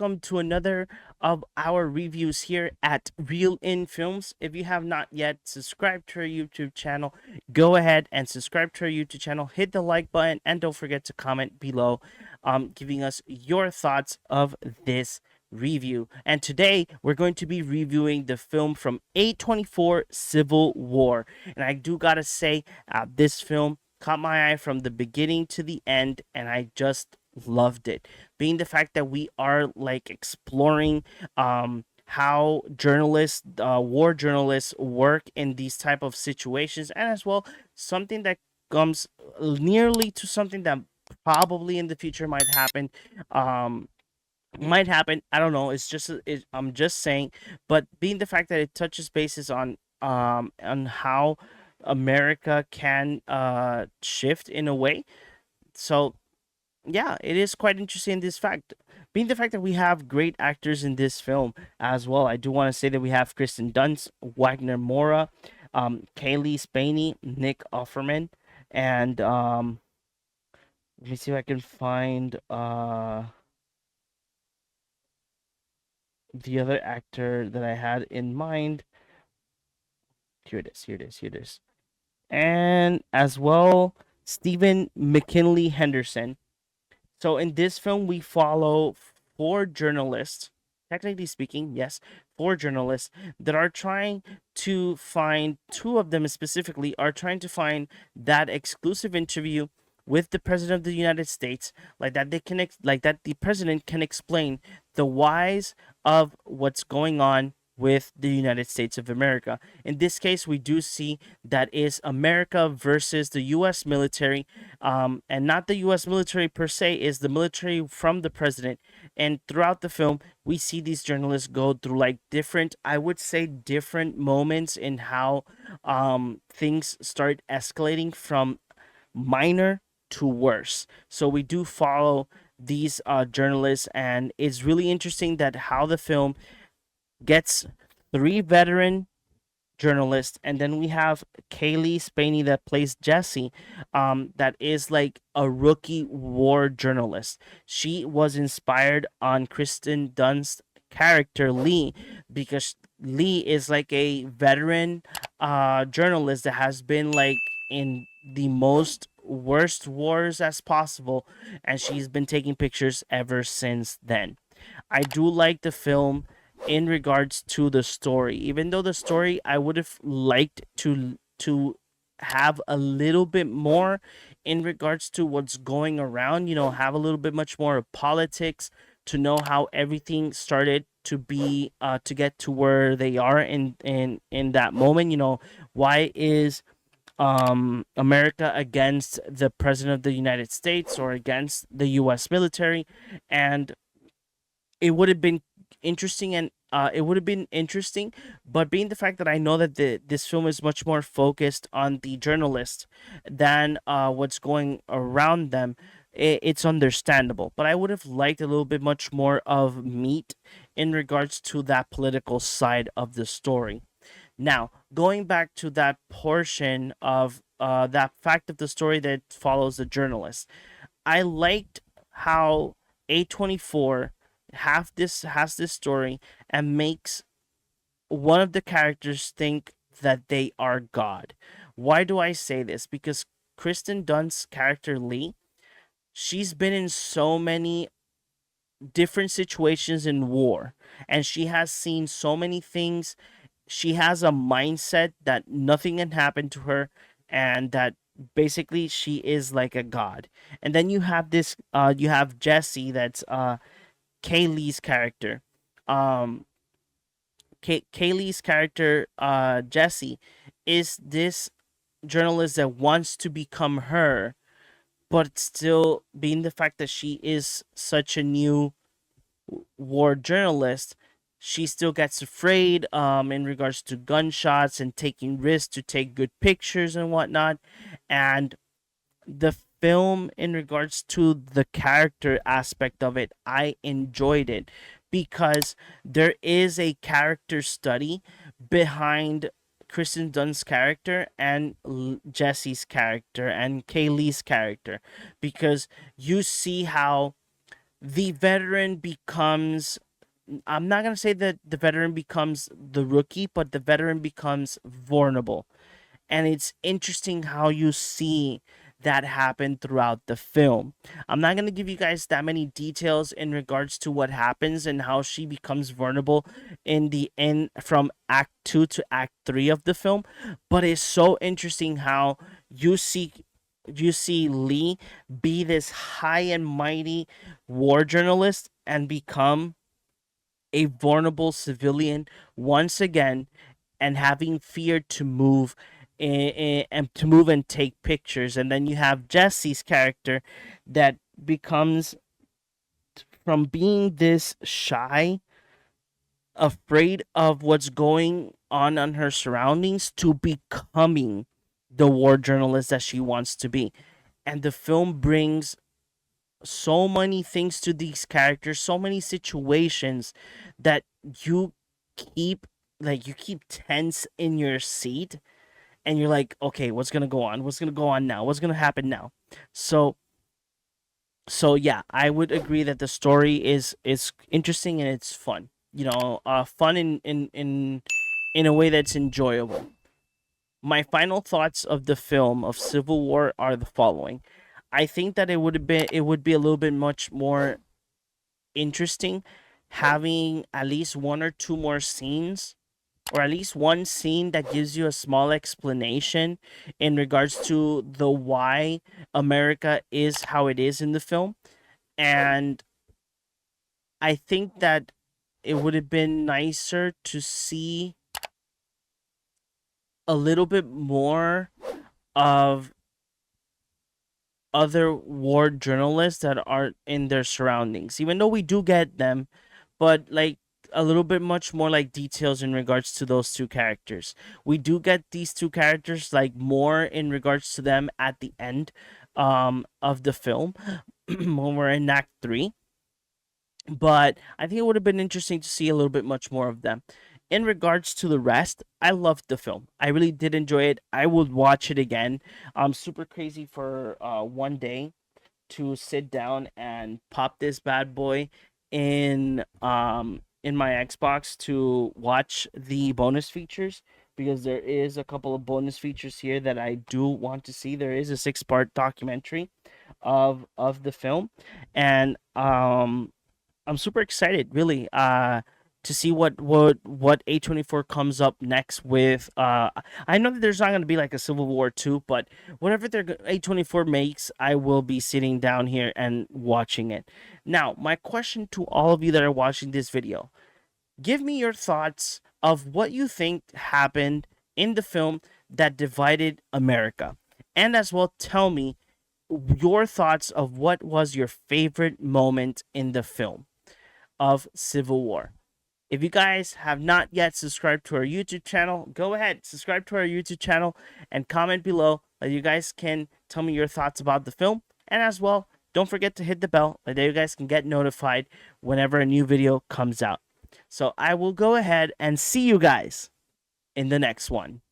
welcome to another of our reviews here at Real In Films. If you have not yet subscribed to our YouTube channel, go ahead and subscribe to our YouTube channel, hit the like button, and don't forget to comment below, giving us your thoughts of this review. And today we're going to be reviewing the film from A24 Civil War. And I do gotta say, this film caught my eye from the beginning to the end, and I just loved it. Being the fact that we are like exploring how journalists, war journalists, work in these type of situations, and as well something that comes nearly to something that probably in the future um might happen. I don't know. It's just I'm just saying, but being the fact that it touches bases on how America can shift in a way. So yeah, it is quite interesting this fact. Being the fact that we have great actors in this film as well. I do want to say that we have Kristen Dunst, Wagner Mora, Kaylee Spaney, Nick Offerman, and let me see if I can find the other actor that I had in mind. Here it is. Here it is. Here it is. And as well, Stephen McKinley Henderson. So in this film, we follow four journalists, technically speaking, yes, four journalists that are trying to find, two of them specifically are trying to find that exclusive interview with the president of the United States, like that like that the president can explain the whys of what's going on with the United States of America. In this case, we do see that is America versus the U.S. military, and not the U.S. military per se, is the military from the president. And throughout the film, we see these journalists go through like different, I would say, different moments in how things start escalating from minor to worse. So we do follow these journalists, and it's really interesting that how the film gets three veteran journalists, and then we have Kaylee Spaney that plays Jesse, that is like a rookie war journalist. She was inspired on Kristen Dunst's character Lee, because Lee is like a veteran journalist that has been like in the most worst wars as possible, and she's been taking pictures ever since then. I do like the film in regards to the story. Even though the story I would have liked to have a little bit more in regards to what's going around, have a little bit much more of politics to know how everything started to be to get to where they are in that moment. Why is America against the president of the United States or against the US military? And it would have been interesting, and it would have been interesting, but being the fact that I know that this film is much more focused on the journalist than what's going around them, it's understandable. But I would have liked a little bit much more of meat in regards to that political side of the story. Now, going back to that portion of that fact of the story that follows the journalist, I liked how A24 has this story and makes one of the characters think that they are God. Why do I say this? Because Kristen Dunst's character Lee, she's been in so many different situations in war, and she has seen so many things. She has a mindset that nothing can happen to her, and that basically she is like a god. And then you have Jesse, that's Kaylee's character. Um, Kaylee's character, Jesse, is this journalist that wants to become her, but still being the fact that she is such a new war journalist, she still gets afraid in regards to gunshots and taking risks to take good pictures and whatnot. And the film, in regards to the character aspect of it, I enjoyed it because there is a character study behind Kristen Dunst's character and Jesse's character and Kaylee's character, because you see how the veteran becomes, I'm not going to say that the veteran becomes the rookie, but the veteran becomes vulnerable. And it's interesting how you see that happen throughout the film. I'm not going to give you guys that many details in regards to what happens and how she becomes vulnerable in the end from act 2 to act 3 of the film, but it's so interesting how you see Lee be this high and mighty war journalist and become a vulnerable civilian once again, and having fear to move and to move and take pictures. And then you have Jesse's character that becomes, from being this shy, afraid of what's going on her surroundings, to becoming the war journalist that she wants to be. And the film brings so many things to these characters, so many situations that you keep you keep tense in your seat, and you're like, okay, what's gonna go on? What's gonna go on now? What's gonna happen now? So yeah, I would agree that the story is interesting and it's fun. Fun in a way that's enjoyable. My final thoughts of the film of Civil War are the following. I think that it would be a little bit much more interesting having at least one or two more scenes, or at least one scene that gives you a small explanation in regards to the why America is how it is in the film. And I think that it would have been nicer to see a little bit more of other war journalists that are in their surroundings, even though we do get them, but like a little bit much more like details in regards to those two characters. We do get these two characters like more in regards to them at the end of the film when we're in act 3, but I think it would have been interesting to see a little bit much more of them. In regards to the rest, I loved the film. I really did enjoy it. I would watch it again. I'm super crazy for one day to sit down and pop this bad boy in my Xbox to watch the bonus features, because there is a couple of bonus features here that I do want to see. There is a 6-part documentary of the film, and I'm super excited, really, to see what A24 comes up next with. I know that there's not going to be like a Civil War 2, but whatever A24 makes, I will be sitting down here and watching it. Now, my question to all of you that are watching this video: give me your thoughts of what you think happened in the film that divided America, and as well tell me your thoughts of what was your favorite moment in the film of Civil War. If you guys have not yet subscribed to our YouTube channel, go ahead, subscribe to our YouTube channel, and comment below that you guys can tell me your thoughts about the film. And as well, don't forget to hit the bell so that you guys can get notified whenever a new video comes out. So I will go ahead and see you guys in the next one.